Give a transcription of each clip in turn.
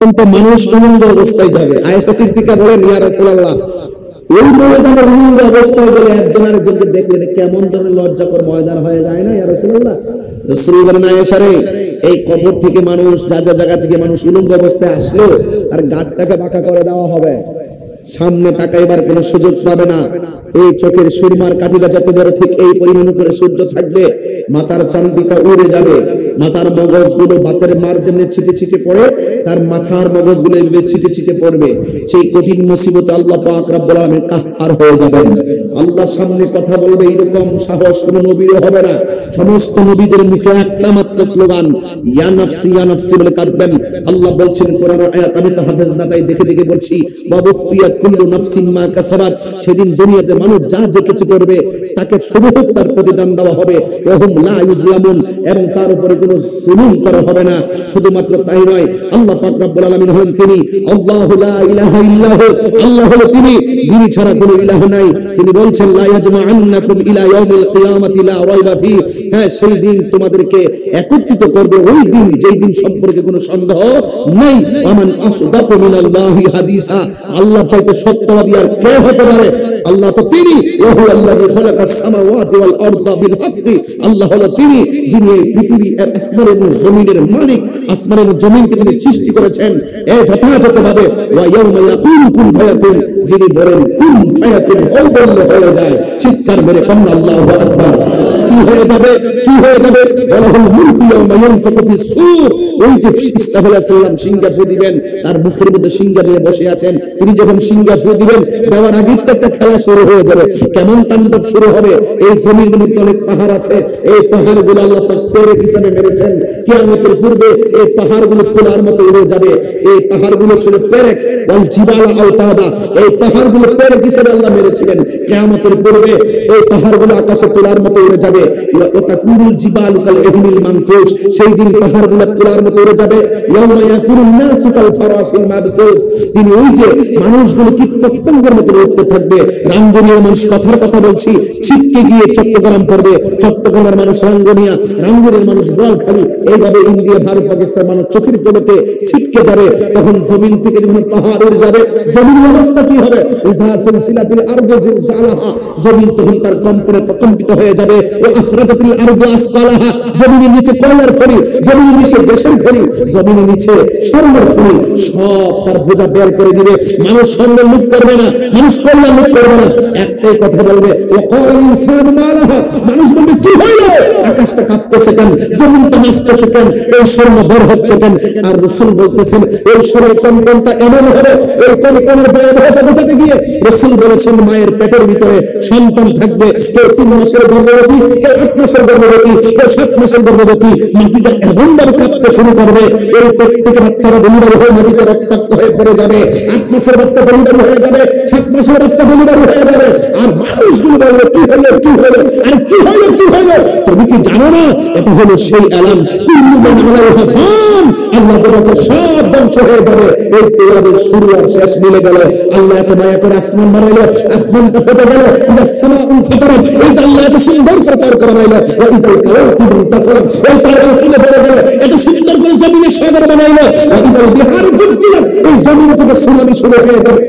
কিন্তু মানুষ উলঙ্গ অবস্থায় যাবে। আয়েশা সিদ্দিকা বলেন, ইয়া রাসূলুল্লাহ, ওই ময়দানে উলঙ্গ অবস্থায় গেলে একজন আরেকজনকে দেখলে কেমন ধরনের লজ্জাকর ময়দান হয়ে যায় না ইয়া রাসূলুল্লাহ? রাসূল বলেন, আয়েশা রে, এই কবর থেকে মানুষ, যা যা জায়গা থেকে মানুষ উলঙ্গ অবস্থায় আসলো, তার গাঁটটাকে বাঁকা করে দেওয়া হবে, সামনে তাকাইবার কোনো সুযোগ পাবে না। এই চোখের সুরমার কাঠিটা যত বড় ঠিক এই পরিমাণ উপরে সূর্য থাকবে, মাথার চান্দিটা উড়ে যাবে, মাথার মগজগুলো বাতের মার যেমনি ছিটে ছিটে পড়ে, তার মাথার মগজগুলো এভাবে ছিটে ছিটে পড়বে। সেই কঠিন মুসিবতে আল্লাহ পাক রব্বুল আলামিন কাহ্হার হয়ে যাবেন। আল্লাহর সামনে কথা বলবে, এরকম সাহস কোনো নবীর হবে না। সমস্ত নবীদের মুখে একটা মাত্র স্লোগান, ইয়া নাফসি ইয়া নাফসি বলে কাঁদবেন। আল্লাহ বলছেন কোরআনের আয়াত, আমি তো হাফেজ না তাই দেখে দেখে বলছি, ওয়াবফিয়াত কুল্লু নাফসিন মা কাসাবাত, সেদিন দুনিয়াতে মানুষ যা যে কিছু করবে তাকে হুবহু তার প্রতিদান দেওয়া হবে। ওহুম লা ইউজলামুন, এবং তার উপরে কোনো জুলুম করা হবে না। শুধুমাত্র তাই নয়, আল্লাহ পাক রব্বুল আলামিন হলেন তিনি আল্লাহু লা ইলাহা ইল্লাহু, আল্লাহ হলো তিনি, যিনি ছাড়া কোনো ইলাহ নাই। তিনি বলছেন, লা ইয়াজমা'আন্নাকুম ইলা ইয়াউমিল কিয়ামাতি লা রাইবা ফি, হ্যাঁ, সেই দিন তোমাদেরকে একত্রিত করবে, ওই দিন যেই দিন সম্পর্কে কোনো সন্দেহ নাই। ওয়ামান আসদাকু মিনাল্লাহি হাদিসা, আল্লাহর চাইতে সত্যবাদী আর কে হতে পারে? আল্লাহ তো তিনি, ওহু আল্লাযী খালাকাস সামাওয়াতি ওয়াল আরদা বিল হাক্কি, আল্লাহ হলো তিনি যিনি এই পৃথিবী আসমান এবং জমিনের মালিক। আসমান এবং জমিনকে তিনি সৃষ্টি করেছেন এই যথাযথভাবে। ওয়া ইয়াউমা ইয়াকুলু কুন ফায়াকুন, যিনি বলেন কুন ফায়াকুন, হও বললে হয়ে যায়। চিৎকার মেরে কন্যা আল্লাহু আকবার। কি হয়ে যাবে? কি হয়ে যাবে? ওয়ালাহুল মুলকু ইয়াউমা ইয়ানফাকু ফিস সূর, ওই যে ঈসা আলাইহিস সালাম সিংহাসন ফুঁ দিবেন, তার মুখের মধ্যে সিংহাসনে বসে আছেন, তিনি যখন সিংহাসন ফুঁ দিবেন, দেওয়ার আগে একটা খেলা শুরু হয়ে যাবে। কেমন তাণ্ডব শুরু হবে? এই জমিনের মধ্যে অনেক পাহাড় আছে, এই পাহাড়গুলো আল্লাহ পাক পেরেক হিসেবে মেরেছেন। কিয়ামতের পূর্বে এই পাহাড়গুলো তোলার মতো উড়ে যাবে। এই পাহাড়গুলো ছিল পেরেক, ওয়াল জিবালা আওতাদা, এই পাহাড়গুলো পেরেক হিসেবে আল্লাহ মেরেছিলেন। কিয়ামতের পূর্বে এই পাহাড়গুলো আকাশে তোলার মতো উড়ে যাবে। ওয়াতাকুরুল জিবালু কাল ইহমিল মানফুস, সেই দিন পাহাড়গুলো তোলার মতো উড়ে যাবে। ইয়াউমা ইয়াকুনুন নাসু কাল ফারাসিল মাবথুস, তিনি ওই যে মানুষগুলো কীট পতঙ্গের মতো উঠতে থাকবে। রাঙ্গুনিয়ার মানুষ, কথার কথা বলছি, ছিটকে গিয়ে চট্টগ্রাম পড়বে, চট্টগ্রামের মানুষ রাঙ্গুনিয়া, রাঙ্গুনিয়ার মানুষ বোয়ালখালী, এইভাবে ইন্ডিয়া, ভারত, পাকিস্তান মানুষ চোখের পলকে ছিটকে যাবে। তখন জমিন থেকে যখন পাহাড় উড়ে যাবে, জমিনের অবস্থা কি হবে? ইযা সুলসিলাতিল আরদু জিলজালাহা, জমিন তখন তার কম্পনে প্রকম্পিত হয়ে যাবে। ওয়া আখরাজাতিল আরদু আসকালাহা, জমিনের নিচে কয়লার খনি, জমিনের নিচে গ্যাসের খনি, জমিনের নিচে স্বর্ণের খনি, সব তার বোঝা বের করে দিবে। মানুষ স্বর্ণ লুট করবে না, মানুষ কয়লা লুট করবে না, একটাই কথা বলবে, ওয়াকাল ইনসানু মালাহা, মানুষ বলবে কি হইল? আকাশটা কাঁপতেছে কেন? জমিনটা নাচতেছে কেন? এই স্বর্ণ বের হচ্ছে কেন? আর রাসূল বলতেছেন, এই সময় কম্পনটা এমন হবে, এই কম্পনের ভয়াবহতা বোঝাতে গিয়ে রাসূল বলেছেন, মায়ের পেটের ভিতরে সন্তান থাকবে, কেউ 3 মাসের গর্ভবতী, কেউ 8 মাসের গর্ভবতী, কেউ 7 মাসের গর্ভবতী। মাটিটা এমন ভাবে কাঁপতে শুরু করবে, এই পেট থেকে বাচ্চারা ডেলিভারি হয়ে মাটিতে রক্তাক্ত হয়ে পড়ে যাবে। 8 মাসের বাচ্চা ডেলিভারি হয়ে যাবে, 7 মাসের বাচ্চা ডেলিভারি হয়ে যাবে। আর মানুষগুলো বলবে কি হলো, কি হলো, আর কি হলো, কি হলো? তুমি কি জানো না এটা হলো সেই আলাম, কুল্লু মান আলাইহা ফান, আল্লাহ বলেছে সব ধ্বংস হয়ে যাবে। এই তেলাদের শুরু আর শেষ মিলে গেল। আল্লাহ এত মায়া করে আসমান বানাইলো, আসমানটা ফেটে গেল, আসমানুন ফাতারাত, এই যে আল্লাহ এত সুন্দর করে তারকা বানাইলো, ওয়া ইযাল কাওয়াকিবু তাসরাত, ওই তারকা ফুলে পড়ে গেল, এত সুন্দর করে জমিনে সাগর বানাইলো, ওয়া ইযাল বিহারু ফুজ্জিরাত, ওই জমিন থেকে সুনামি শুরু হয়ে যাবে।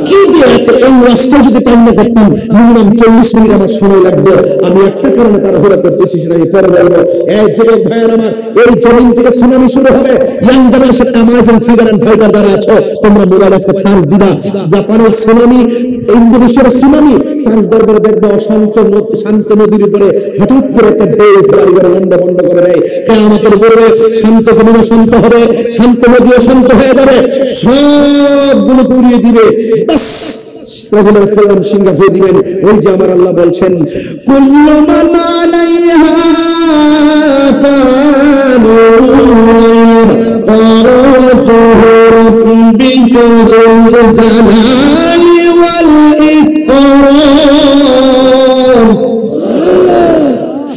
কি দিয়ে এই রাষ্ট্র যদি কান্না করতাম, মিনিমাম 40 মিনিট আমার সময় লাগবে। আমি একটা কারণে তাড়াহুড়া করতেছি, সেটা আমি পরে বলবো। এই যুবক ভাইয়ের আমার, এই জমিন থেকে সুনামি শুরু হবে। Young generation, Amazon figure and fighter যারা আছো, তোমরা মোবাইল আজকে চার্জ দিবা। জাপানের সুনামি, ইন্দোনেশিয়ার সুনামি, চার্জ দেওয়ার পরে দেখবে শান্ত নদীর উপরে হঠাৎ করে একটা ঢেউ বাড়ি করে লন্ডা বন্ধ করে দেয়। কিয়ামতের পূর্বে শান্ত জমিনও শান্ত হবে, শান্ত নদীও শান্ত হয়ে যাবে, সবগুলো পুড়িয়ে দিবে। বাস রাসূল সাল্লাল্লাহু আলাইহি সিংহা ফুঁ দিবেন। ওই যে আমার আল্লাহ বলছেন, কুল্লু মান আলাইহা ফান ওয়াজহু রাব্বিকা যুল জালালি ওয়াল ইকরাম,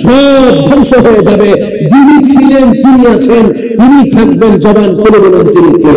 সব ধ্বংস ধ্বংস হয়ে যাবে। যিনি ছিলেন, তিনি আছেন, তিনি থাকবেন। জবান খুলে বলুন তিনি কে?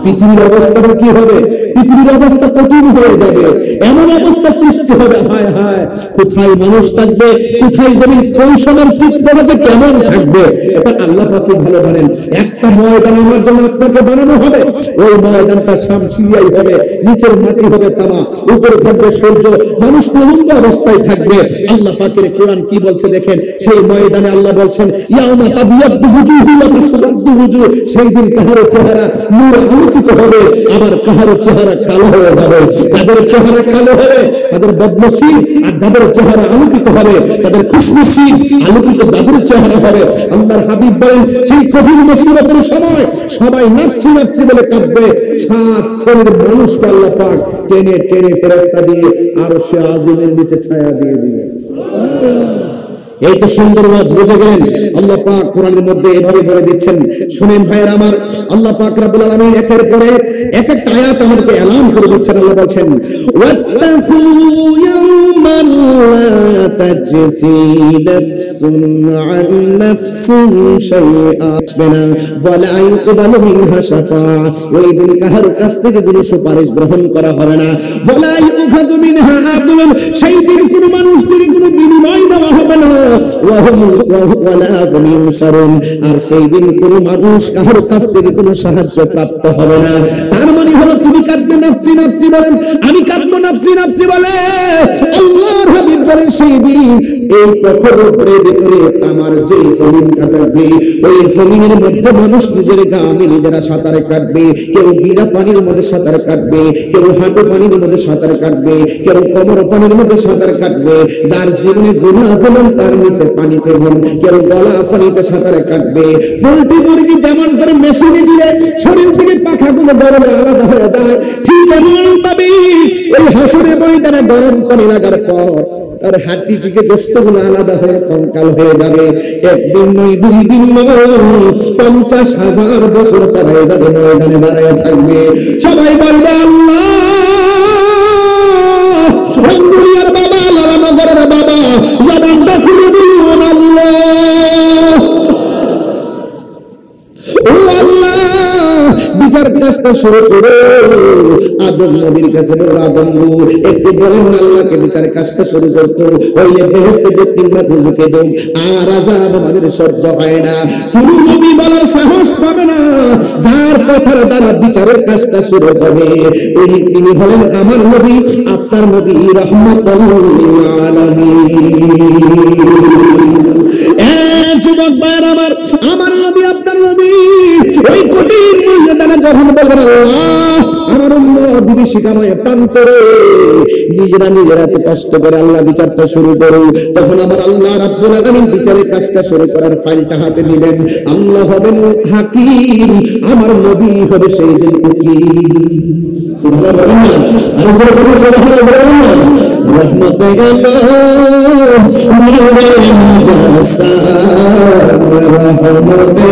পৃথিবীর অবস্থাটা কি হবে? পৃথিবীর অবস্থা কঠিন হয়ে যাবে, এমন অবস্থা সৃষ্টি হবে, হায় হায়, কোথায় মানুষ থাকবে, কোথায় জমিন, কোন সময়ের চিত্রটা কেমন থাকবে, এটা আল্লাহ পাক ভালো জানেন। একটা ময়দান আমার জন্য আপনাকে বানানো হবে, ওই ময়দানটা শামসিয়াই হবে, নিচের মাটি হবে তামা, উপরে থাকবে সূর্য, মানুষ উলঙ্গ অবস্থায় থাকবে। আল্লাহ পাকের কোরআন কি বলছে দেখেন, সেই ময়দানে আল্লাহ বলছেন ইয়াউমা তাবিয়াদ্দু ওয়ুজুহু ওয়া তাসওয়াদ্দু ওয়ুজুহ, সেই দিন কাহারো চেহারা নূর আলোকিত হবে, আবার কাহারো চেহারা কালো হয়ে যাবে। তাদের চেহারা কালো হবে তাদের বদনসিব, আর যাদের চেহারা আলোকিত হবে তাদের খুশনসিব, আলোকিত তাদের চেহারা হবে। আল্লাহর হাবিব বলেন সেই কঠিন মুসিবতের সময় সবাই নাফসি নাফসি বলে কাঁদবে। 7 শ্রেণীর মানুষকে আল্লাহ পাক টেনে টেনে ফেরেশতা দিয়ে আরশে আজিমের নিচে ছায়া দিয়ে দিবে। এই তো সুন্দর ওয়াজ, বুঝে গেলেন? আল্লাহ পাক কোরআনের মধ্যে এভাবে বলে দিচ্ছেন, শুনেন ভাইরা আমার। আল্লাহ পাক রব্বুল আলামিন একের পরে এক একটা আয়াত আমাদেরকে এলান করে দিচ্ছেন। আল্লাহ বলছেন ওয়াত্তাকু ইয়াওমান লা তাজসি নাফসুন আন নাফসিন শাইআ ওয়া লা ইউকবালু মিনহা শাফাআ, ওই দিন কাহার কাছ থেকে কোনো সুপারিশ গ্রহণ করা হবে না। ওয়া লা ইউখাযু মিনহা আদলুন, সেই দিন কোনো মানুষ থেকে কোনো বিনিময় নেওয়া হবে না। আর সেই দিন কোন মানুষ কাহার কাছ থেকে কোনো সাহায্য প্রাপ্ত হবে না। তার মানে হলো তুমি কাঁদবে নাফসি নাফসি বলেন, আমি কাঁদবো নাফসি নাফসি বলে। আল্লাহর হাবিব বলেন সেই দিন এই পথরোধের ভিতরে আমার যে জমিনটা থাকবে, ওই জমিনের মধ্যে মানুষ নিজের গামে নিজেরা সাঁতারে কাটবে। কেউ গিরা পানির মধ্যে সাঁতার কাটবে, কেউ হাঁটু পানির মধ্যে সাঁতার কাটবে, কেউ কোমর পানির মধ্যে সাঁতার কাটবে। যার জীবনে গুনাহ যেমন তার নিচে পানিতে ভন, কেউ গলা পানিতে সাঁতারে কাটবে। পোল্ট্রি মুরগি যেমন করে মেশিনে দিলে শরীর থেকে পাখাগুলো গরমে আলাদা হয়ে যায়, ঠিক এমন ভাবে এই হাসরের ময়দানে গরম পানি লাগার পর তার হাড্ডি থেকে গোশতগুলো আলাদা হয়ে কঙ্কাল হয়ে যাবে। একদিন নয়, 2 দিন নয়, 50,000 বছর তারা এভাবে ময়দানে দাঁড়ায় থাকবে। সবাই বলবে আল্লাহ, রঙ্গুলিয়ার বাবা, লালানগরের বাবা, জবানটা খুলে বলুন আল্লাহ, ও আল্লাহ। বিচার কাজটা শুরু করো। আদম নবীর কাছে বলো, আদম একটু বলেন আল্লাহকে বিচারের কাজটা শুরু করতো, হইলে বেহেশতে যে 3 ঝুঁকে দেব, আর আযাব আমাদের সহ্য হয় না। কোন নবী বলার সাহস পাবে না। যার কথার দ্বারা বিচারের কাজটা শুরু হবে তিনি হলেন আমার নবী, আপনার নবী, রাহমাতুল লিল আলামিন। যুবক ভাইরা আমার, আমার নবী, আপনার নবী ওই কঠিন ময়দানে যখন বলবেন আল্লাহ আমার উম্মত বিভীষিকাময় প্রান্তরে নিজেরা এত কষ্ট করে আল্লাহ বিচারটা শুরু করুন, তখন আমার আল্লাহ রাব্বুল আলামিন বিচারের কাজটা শুরু করার ফাইলটা হাতে নেবেন। আল্লাহ হবেন হাকিম, আমার নবী হবে সেই দিন উকিল। সুবহানাল্লাহ, আল্লাহ সুবহানাল্লাহ। রহমতে আল্লাহ নূরে মুজাসসাম, রহমতে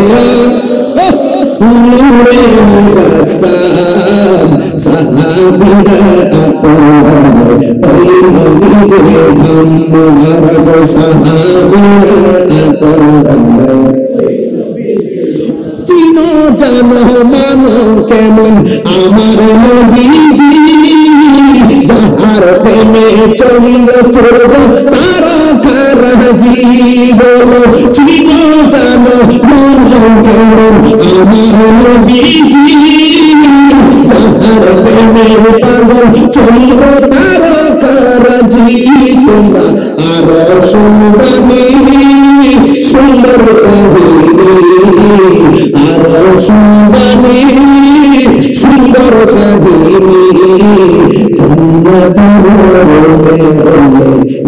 নূরে মুজাসসাম, সাহাবীরা আকরাম, ওই নবীর নাম মুবারক, সাহাবীরা আকরাম। চিনো জানো মানো কেমন আমার নবীজি, যাহার প্রেমে চন্দ্র চূড় তারকারাজি। বলো চিনো জানো মানো কেমন আমার নবীজি, যাহার প্রেমে পাগল চন্দ্র তারকারাজি। তোমরা আরো শুনবানি সুন্দর কাহিনী, আরো শুনবানি সুন্দর কাহিনী। জান্নাতের রোমে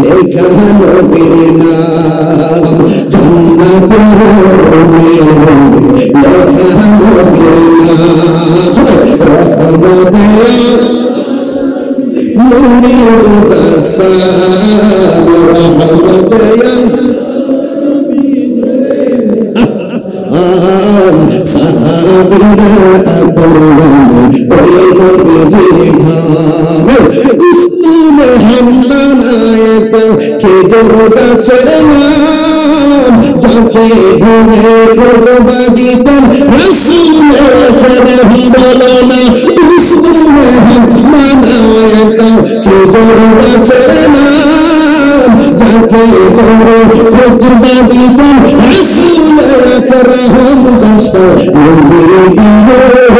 লেখা নবীর নাম, জান্নাতের রোমে লেখা নবীর নাম। রহমতে নূরে মুজাসসাম, রহমতে সাহাবীরা আকরাম, ওই নবীর নাম। উস্তুনে হামদানায় খেজুর গাছের নাম, যাকে ধরে খুতবা দিতেন রাসূল আকরাম বলো না দুশমনে মানাও একটা খেজুর গাছের নাম যাকে ধরে খুতবা দিতেন রাসূল আকরাম দাসা নবীর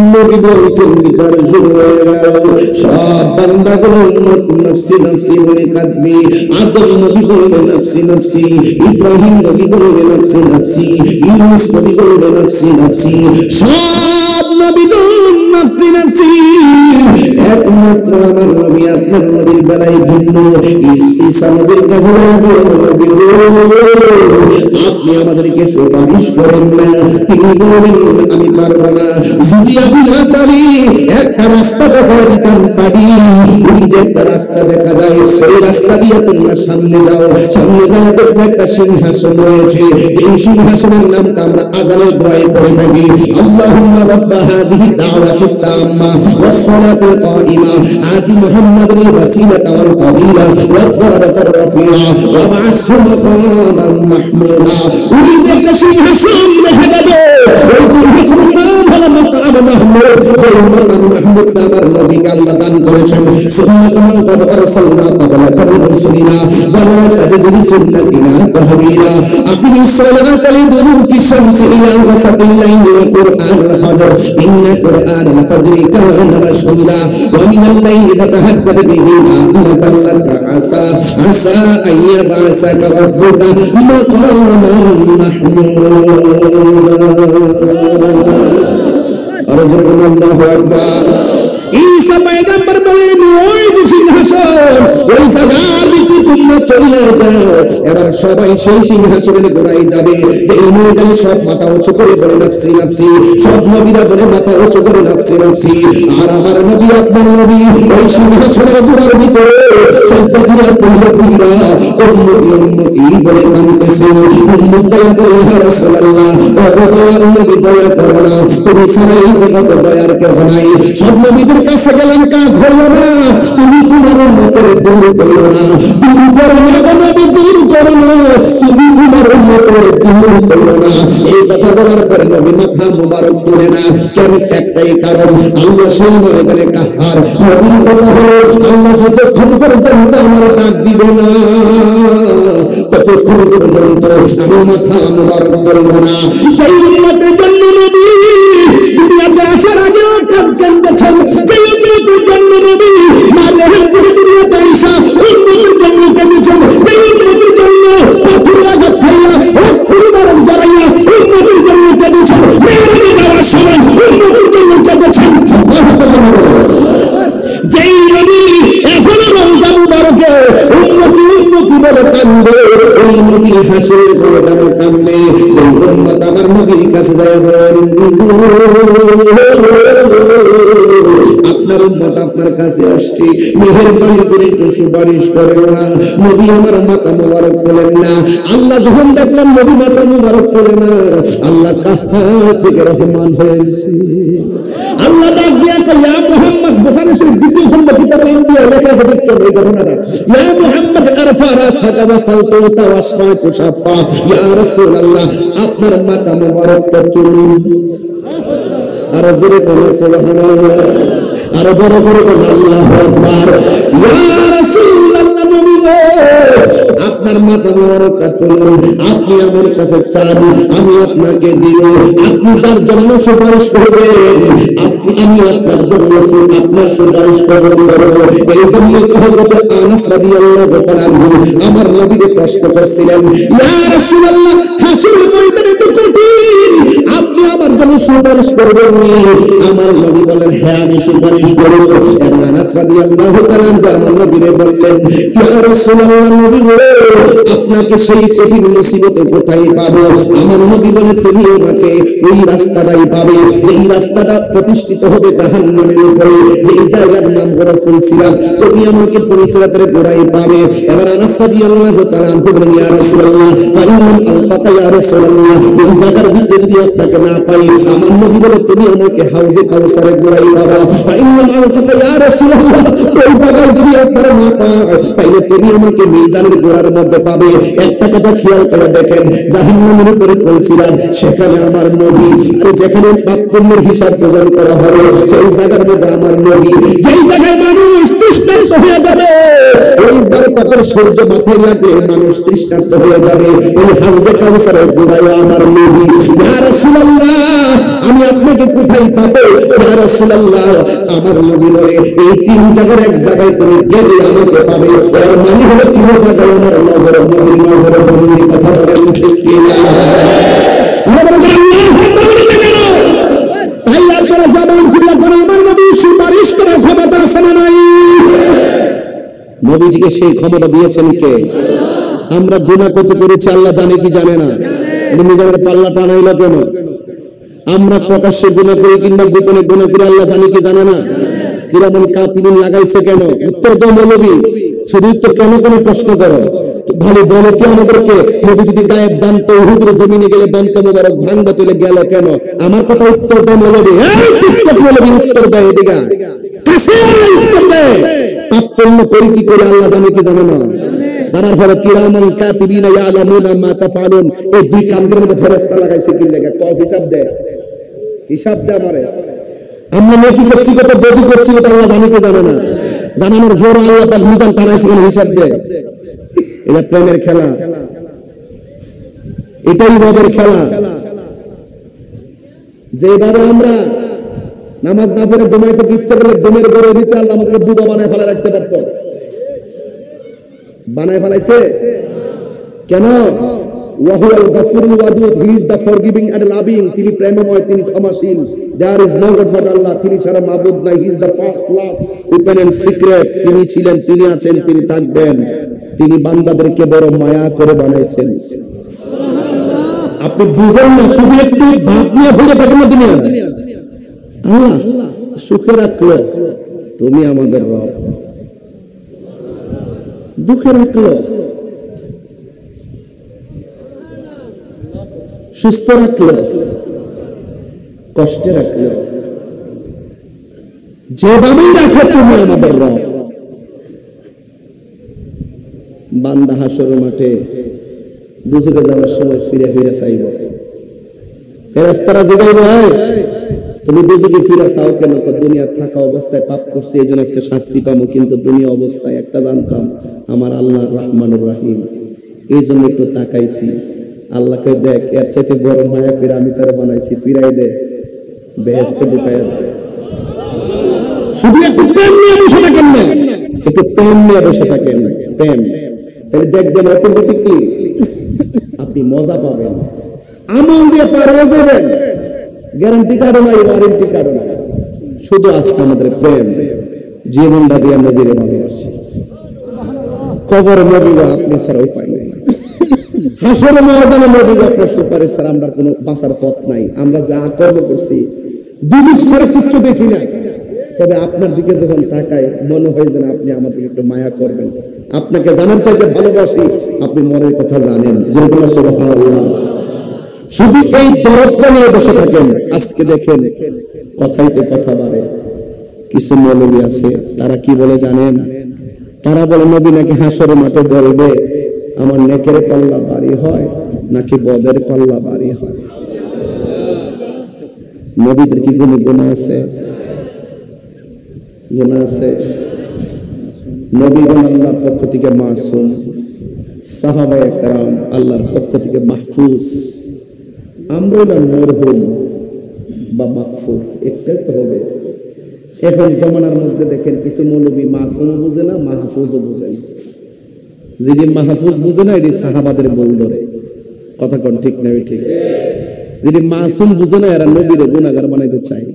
নবী বলছেন বিচার শুরু হয়ে গেল সব বান্দাগুলো নফসি নফসি বলে কাঁদবে আদম নবী বলবে নফসি নফসি ইব্রাহিম নবী বলবে নফসি নফসি ইউনূস নবী বলবে নফসি নফসি সব নবীগণ নফসি নফসি একমাত্র আমার নবী আপনার নবীর বেলায় ভিন্ন ঈসা নবীর কাছে আপনি আমাদেরকে সুপারিশ করেন না তিনি বলবেন আমি পারবো না যদি আমি না পারি একটা রাস্তা দেখা দিতাম পারি ওই যে একটা রাস্তা দেখা যায় ওই রাস্তা দিয়ে তোমরা সামনে যাও দেখবে একটা সিংহাসন রয়েছে এই সিংহাসনের নামটা আমরা আযানের দোয়ায় পড়ে থাকি আল্লাহুম্মা রাব্বা হাযিহি দাওয়াতিত তাম্মা ওয়াস সালাতুল কাইমা আতি মুহাম্মাদিল ওয়াসিলাতা ওয়াল ফাদিলা ওয়াদ দারাজাতার রাফিআ ওয়া বা'আসহু মাকামান মাহমুদা ওই যে একটা সিংহাসন দেখা যাবে ওই সিংহাসনের নাম হলো মাকাম মাহমুদ যে মাকাম মাহমুদ আমার নবীকে আল্লাহ দান করেছেন সুন্নাতান কদ আরসালনা ক্বাবলাকা মির রাসূলিনা ওয়া লা তাজদি সুন্নাতিনা তাহবিলা আকিমি সলাতা লিদুরুকি শামসি ইলা ওয়াসাতিল লাইলি ওয়া কুরআনাল ফাজর ইন্না কুরআনাল ফাজরি কানা মাশহুদা ওয়া মিনাল লাইলি ফাতাহাজ্জাদ বিহি নাফিলাতান লাকা আসা আইয়াবাসাকা রাব্বুকা মাকামান মাহমুদা আরজুকুম আল্লাহু আকবার ঈসা পয়গম্বর বলেন ওই যে সিংহাসন ওই জায়গার ভিতরে তোমরা চলে যাও এবার সবাই সেই সিংহাসনের গোড়ায় যাবে এই ময়দানে সব মাথা উঁচু করে বলে নফসি নফসি সব নবীরা বলে মাথা উঁচু করে নফসি নফসি আর আমার নবী আপনার নবী ওই সিংহাসনের গোড়ার ভিতরে সাজদা দিয়ে নবীরা উম্মতি উম্মতি বলে কাঁদতেছে উম্মত দয়া করে ইয়া রাসূলুল্লাহ ও দয়ার নবী দয়া করো না তুমি ছাড়া এই জগতে দয়ার কেউ নাই সব নবীদের কাছে গেলাম কাজ হলো না তুমি তোমার উম্মতের দূর করো না দূর করো না নবী দূর করো না তুমি তোমার উম্মতের দূর করো না এই কথা বলার পরে নবী মাথা মুবারক তুলে না কেন একটাই কারণ আল্লাহ সেই ময়দানে কাহার নবীর কথা হলো আল্লাহ যতক্ষণ পর্যন্ত আমার ডাক দিব না ততক্ষণ পর্যন্ত আমি মাথা মুবারক তুলব না যেই উম্মতের জন্য নবী দুনিয়াতে আসার আগে কাঁদতেছেন যেই উম্মতের জন্য নবী মারিয়াম দুনিয়াতে আইসা উম্মতের জন্য কেঁদেছেন যেই উম্মতের জন্য পাথর আঘাত খাইয়া পরিবারের জড়াইয়া উম্মতের জন্য কেঁদেছেন মেরাজে যাওয়ার সময় উম্মতের জন্য কেঁদেছেন যেই নবী এখনো রওজা মুবারকে উম্মতি উম্মতি বলে কান্দে ওই নবী হাসরের ময়দানে কান্দে ওই উম্মত আমার নবীর কাছে যায় আপনার উম্মত আপনার কাছে আসছে মেহেরবানি করে একটু সুপারিশ করেন না নবী আমার মাথা মুবারক তোলেন না আল্লাহ যখন দেখলেন নবী মাথা মুবারক তোলে না আল্লাহ কাহার দিকে রহমান হয়েছে আল্লাহ ডাক দিয়া কয় ইয়া মুহাম্মদ বুখারী শরীফ দ্বিতীয় খণ্ড কিতাবে আম্বিয়া লেখা আছে দেখতে এই ঘটনাটা ইয়া মুহাম্মদ আরফা রাসাকা ওয়া সাউতুকা ওয়া শাফাতু শাফা ইয়া রাসূলুল্লাহ আপনার মাথা মুবারক তুলুন আর জোরে বলুন সুবহানাল্লাহ আর বড় বড় আল্লাহু আকবার ইয়া রাসূলুল্লাহ নবী আপনার মাথা মোবারকটা তুলুন, আপনি আমার কাছে চান, আমি আপনাকে দিব। আপনি যার জন্য সুপারিশ করবেন, আমি আপনার জন্য আপনার সুপারিশ কবুল করব। এই জন্য হযরত আনাস রাদিয়াল্লাহু তাআলা আমার নবীকে প্রশ্ন করছিলেন, ইয়া রাসূলুল্লাহ, হাসরের ময়দানে তো কঠিন, আপনি আমার জন্য সুপারিশ করবেন নি? আমার নবী বলেন, হ্যাঁ আমি সুপারিশ করব। আনাস রাদিয়াল্লাহু তাআলা আমার নবীকে বললেন, ইয়া রাসূলুল্লাহ, নবী গো, আপনাকে সেই কঠিন মুসিবতে কোথায় পাবো? আমার নবী বলে, তুমি আমাকে ওই রাস্তাটাই পাবে, যেই রাস্তাটা প্রতিষ্ঠিত হবে জাহান্নামের উপরে, যেই জায়গার নাম হলো ফুলসিরাত, তুমি আমাকে ফুলসিরাতের গোড়ায় পাবে। এবার আনাস রাদিয়াল্লাহু তাআলা বললেন, ইয়া রাসূলুল্লাহ, ফাইনাল আলফাতা ইয়া রাসূলুল্লাহ, এই জায়গার ভিতরে যদি আপনাকে না পাই, আমার নবী বলে, তুমি আমাকে হাউজে কাউসারের গোড়ায় পাবা। ফাইনাল আলফাতা ইয়া রাসূলুল্লাহ, এই জায়গায় যদি আপনারা না পাই, তাহলে তুমি আমাকে মিজানের গোড়ার মধ্যে পাবে। একটা কথা খেয়াল করে দেখেন, জাহান্নামের উপরে ফুলসিরাত, সেখানে আমার নবী, আর যেখানে পাপ পুণ্যের হিসাব প্রদান করা হবে, সেই জায়গার মধ্যে আমার নবী। যেই জায়গায় মানুষ তৃষ্ণার্ত হয়ে যাবে, ওই বারকাতের সূর্য মাথায় লাগলে মানুষ তৃষ্ণার্ত হয়ে যাবে, ওই হাউজে কাউসারের গোড়ায় আমার নবী। ইয়া রাসূলুল্লাহ, আমি আপনাকে কোথায় পাবো? ইয়া রাসূলুল্লাহ, আমার নবী বলে, এই তিন জায়গার এক জায়গায় তুমি গেলে আমাকে পাবে। এর মানে হলো তিন জায়গায় আমার নজর, নবীর নজরে বন্দি। কথা বলেন ঠিক কি না? তাই আপনারা যাবেন খুলে করে আমার নবী সুপারিশ করার ক্ষমতা আছে না নাই? নবীজিকে সেই ক্ষমতা দিয়েছেন কে? আমরা গুনাহ কত করেছি আল্লাহ জানে কি জানে না? মিজানের পাল্লা টানা হইল কেন? আমরা প্রকাশ্যে গুনাহ করি কিংবা গোপনে গুনাহ করি আল্লাহ জানে কি জানে না? কিরামান কাতিবিন লাগাইছে কেন? উত্তর দাও নবী, শুধু উত্তর কেন কোনো প্রশ্ন করো? ভালো বলে কি আমাদেরকে? নবী যদি গায়েব জানতো, উহুদের জমিনে গেলে দন্ত মোবারক ভাঙবে, তুলে গেল কেন? আমার কথা উত্তর দাও নবী। এই টিকটক নবী উত্তর দেয়, এদিকে কাছে উত্তর দেয়। পাপ পূর্ণ করি কি করে আল্লাহ জানে কি জানে না? তার ফলে কিরামান কাতিবিনা ইয়ালামুনা মা তাফআলুন, এই দুই কান্দের মধ্যে ফেরেশতা লাগাইছে কি লাগা? কব হিসাব দেয়, হিসাব দেয় আমারে। আমরা নেকি করছি কত, বদি করছি কত, আল্লাহ জানে কি জানে না? জানানোর পর আল্লাহ তার মিজান টানাইছে কেন? হিসাব দেয়। এটা প্রেমের খেলা, এটাই রবের খেলা। যেভাবে আমরা নামাজ না পড়ে জমাইতে ইচ্ছা করলে জমের গড়ে নিতে আল্লাহ আমাদেরকে বুড়ো বানায় ফেলা রাখতে পারত, বানায় ফেলাইছে কেন? ওয়াহুয়াল গাফুরুল ওয়াদুদ, he is the forgiving and loving, তিনি প্রেমময়, তিনি ক্ষমাশীল। There is no God but Allah, তিনি ছাড়া মাবুদ নাই। He is the first, last, open and secret, তিনি ছিলেন, তিনি আছেন, তিনি থাকবেন। তিনি বান্দাদেরকে বড় মায়া করে বানাইছেন। আপনি বুঝেন না, শুধু একটু ভাব নিয়ে ফিরে থাকেন না দুনিয়া। আল্লাহ সুখে রাখলো, তুমি আমাদের রব। দুঃখে রাখলো, সুস্থ রাখলো, কষ্টে রাখলো, যেভাবেই রাখো তুমি আমাদের রব। বান্দা হাসরের মাঠে দুজকে যাওয়ার সময় ফিরে ফিরে চাইব, ফেরেশতারা জিজ্ঞাসা হয়, তুমি দুজকে ফিরে চাও কেন? দুনিয়া থাকা অবস্থায় পাপ করছি, এই জন্য আজকে শাস্তি পাবো, কিন্তু দুনিয়া অবস্থায় একটা জানতাম আমার আল্লাহ রহমানুর রহিম, এই জন্য একটু তাকাইছি। আল্লাহকে দেখ, এর চাইতে বড় মায়া করে আমি তারা বানাইছি, ফিরাই দে, বেহেশতে ঢুকাই দে। শুধু একটু প্রেম নিয়ে বসে থাকেন না, একটু প্রেম নিয়ে বসে থাকেন, প্রেম, তাহলে দেখবেন অটোমেটিকলি আপনি মজা পাবেন, আমল দিয়ে পার হয়ে যাবেন। গ্যারান্টি কার্ডও নাই, ওয়ারেন্টি কার্ডও নাই, শুধু আছে আমাদের প্রেম। জীবনটা দিয়ে নবীরে ভালোবাসি, কবরে নবী আপনি ছাড়া উপায় নেই, হাসরের ময়দানে নবী আপনার সুপারিশ ছাড়া আমরা কোনো বাঁচার পথ নাই। আমরা যা কর্ম করছি দুজক ছাড়া কিচ্ছু দেখি না, তবে আপনার দিকে যখন তাকায় মনে হয় যেন আপনি আমাদেরকে একটু মায়া করবেন। আপনাকে জানার চাইতে ভালোবাসি, আপনি মনের কথা জানেন। সুবহানাল্লাহ। শুধু এই দরদটা নিয়ে বসে থাকেন। আজকে দেখেন কথাই তো কথা বাড়ে। কিছু মৌলবী আছে, তারা কি বলে জানেন? তারা বলে নবী নাকি হাসরের মাঠে বলবে আমার নেকের পাল্লা ভারী হয় নাকি বদের পাল্লা ভারী হয়। নবীদের কি কোনো গুনাহ আছে? গুনাহ আছে? নবীগণ আল্লাহর পক্ষ থেকে মাসুম, সাহাবায়ে কেরাম আল্লাহর পক্ষ থেকে মাহফুজ, আমরা না মরহুম বা মাগফুর, একটাই তো হবে। এখন জমানার মধ্যে দেখেন কিছু মৌলবী মাসুম বুঝে না, মাহফুজও বুঝে না। যিনি মাহফুজ বুঝে না এটি সাহাবাদের বল ধরে, কথা কোন ঠিক না? ঠিক। যিনি মাসুম বুঝে না এরা নবীরে গুনাহগার বানাইতে চায়।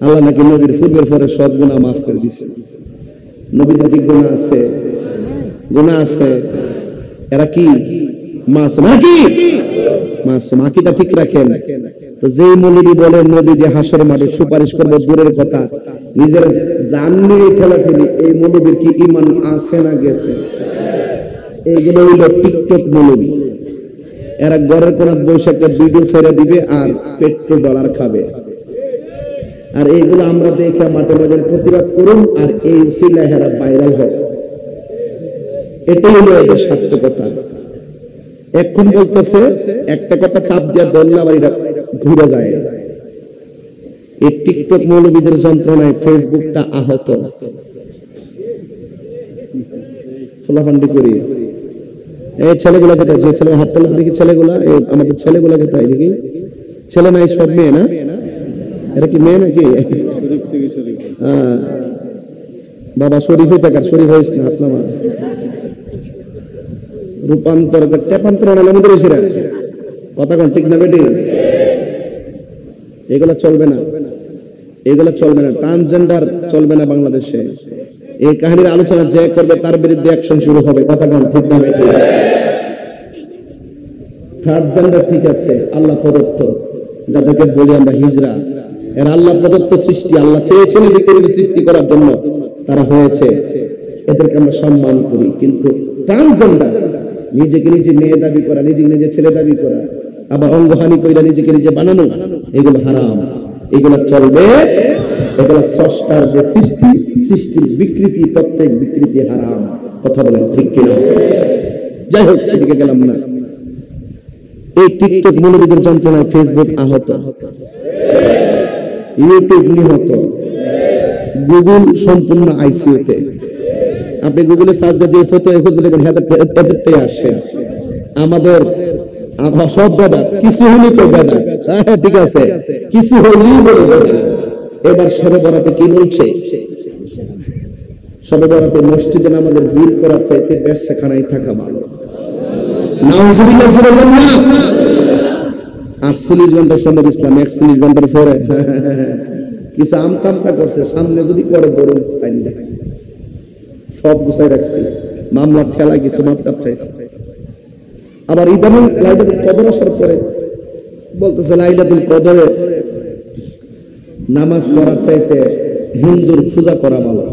আল্লাহ নাকি নবীর পূর্বের পরে সব গুনাহ মাফ করে দিয়েছে। নবীদের কি গুনাহ আছে? গুনাহ আছে। এরা কি মাসুম? এরা কি মাসুম? আকীদা ঠিক রাখেন। তো যেই মৌলবী বলে নবী যে হাসরের মাঠে সুপারিশ করবে, দূরের কথা, নিজের জান নিয়ে ঠেলাঠেলি, এই মৌলবীর কি ঈমান আছে না গেছে? এইগুলো হইল টিকটক মৌলবী। এরা ঘরের কোনাত বসে একটা ভিডিও ছেড়ে দিবে আর পেট্রোল ডলার খাবে। আর এইগুলো আমরা দেখে মাঠে বাজারে প্রতিবাদ করুন, আর এই উসিলায় এরা ভাইরাল হয়। এটাই হলো এদের সার্থকতা। এখন বলতেছে একটা কথা চাপ দিয়া দল্লা বাড়িটা ঘুরে যায়। এই টিকটক মৌলবীদের যন্ত্রণায় ফেসবুকটা আহত। ফোলাফান্ডি করি এই ছেলেগুলা কোথায়? যে ছেলে হাত তোলা দেখি ছেলেগুলা, আমাদের ছেলেগুলা কোথায় দেখি? ছেলে নাই, সব মেয়ে না? এরা কি মেয়ে নাকি? বাবা শরীফে থাকার, শরীফ হয়েছ না আপনার রূপান্তর টেপান্তর আমাদের কথা কোন ঠিক না বেটি? এগুলা চলবে না, এগুলা চলবে না। ট্রান্সজেন্ডার চলবে না বাংলাদেশে। এই কাহিনীর আলোচনা যে করবে তার বিরুদ্ধে অ্যাকশন শুরু হবে, কথা কোন ঠিক না বেটি? থার্ড জেন্ডার ঠিক আছে, আল্লাহ প্রদত্ত, যাদেরকে বলি আমরা হিজরা, এরা আল্লাহ প্রদত্ত সৃষ্টি। আল্লাহ চেয়েছেন এদেরকে সৃষ্টি করার জন্য, তারা হয়েছে, এদেরকে আমরা সম্মান করি। কিন্তু ট্রান্সজেন্ডার, নিজেকে নিজে মেয়ে দাবি করা, নিজেকে নিজে ছেলে দাবি করা, আবার অঙ্গহানি কইরা নিজেকে নিজে বানানো, এগুলো হারাম, এগুলো চলবে। এগুলো স্রষ্টার যে সৃষ্টি, সৃষ্টির বিকৃতি, প্রত্যেক বিকৃতি হারাম। কথা বলেন ঠিক কিনা? যাই হোক, এদিকে গেলাম না। এই টিকটক মৌলবীদের যন্ত্রণায় ফেসবুক আহত, ইউটিউব নিহত, গুগল সম্পূর্ণ আইসিইউতে। আপনি গুগলে সার্চ দিয়ে যে ফটো দেখবেন আসে। আমাদের সব বেদাত, কিছু হলি তো বেদাত, ঠিক আছে, কিছু হলি বলে বেদাত। এবার শবে বরাতে কি বলছে? শবে বরাতে মসজিদে নামাজের ভিড় করার চাইতে ব্যবসাখানায় থাকা ভালো। নাউজুবিল্লাহ বলেন না। 48 ঘন্টা সম্মত ইসলাম, 41 ঘন্টার পরে কিছু আমতামতা করছে, সামনে যদি করে ধরুন পাইলে সব গুছাই রাখছি, মামলার ঠেলা কিছু মাপকাপ চাইছে। আবার ইদানিং লাইলাতুল কদর আসার পরে বলতেছে লাইলাতুল কদরে নামাজ পড়ার চাইতে হিন্দুর পূজা করা ভালো।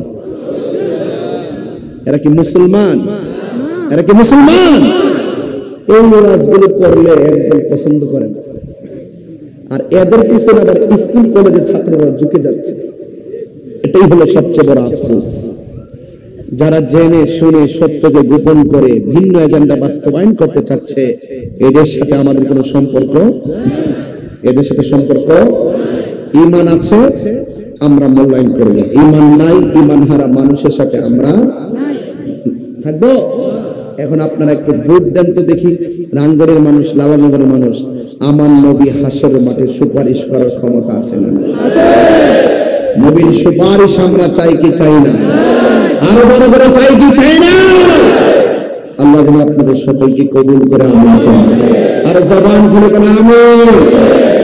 এরা কি মুসলমান? এরা কি মুসলমান? এই নামাজগুলো করলে একদম পছন্দ করে না। আর এদের পিছনে আবার স্কুল কলেজের ছাত্ররা ঝুঁকে যাচ্ছে। এটাই হলো সবচেয়ে বড় আফসোস। যারা জেনে শুনে সত্যকে গোপন করে ভিন্ন এজেন্ডা বাস্তবায়ন করতে চাচ্ছে, এদের সাথে আমাদের কোনো সম্পর্ক, এদের সাথে সম্পর্ক। ঈমান আছে আমরা মূল্যায়ন করব, ঈমান নাই, ঈমান হারা মানুষের সাথে আমরা থাকবো। এখন আপনারা একটু ভোট দেন তো দেখি, রাঙ্গড়ের মানুষ, লালনগরের মানুষ, আমার নবী হাসরের মাঠে সুপারিশ করার ক্ষমতা আছে না? নবীর সুপারিশ আমরা চাই কি চাই না? আরো বড় করে চাই কি চাই না? আল্লাহ আপনাদের সকলকে কবুল করে আমিন। আর জবান খুলে আমিন।